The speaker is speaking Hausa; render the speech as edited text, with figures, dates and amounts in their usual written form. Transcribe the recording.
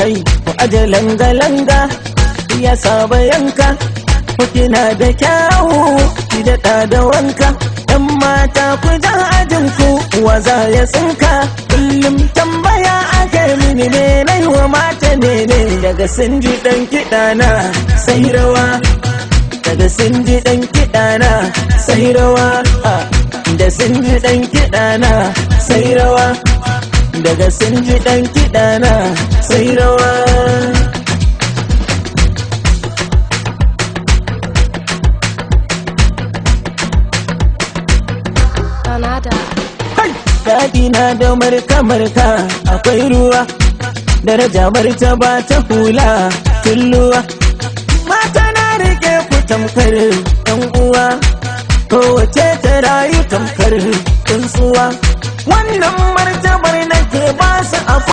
kai ku aje langa-langa ya saba yanka ku kina da kyawu ki daɗa da wanka ɗan mata ku ja ajinku waza ya tsinka kullum tambaya aka mini ne nai wa mata ne daga sun ji ɗan kiɗana sai rawa daga sun ji ɗan kiɗana sai rawa da sun ji ɗan kiɗana sai rawa daga sun ji ɗan kiɗana sai rawa daɗi na da marka-marka akwai ruwa daraja martaba ta hula tulluwa mata na rike ku tamkar ɗan uwa kowace ta rayu tamkar tsuntsuwa wannan martabar nake ba su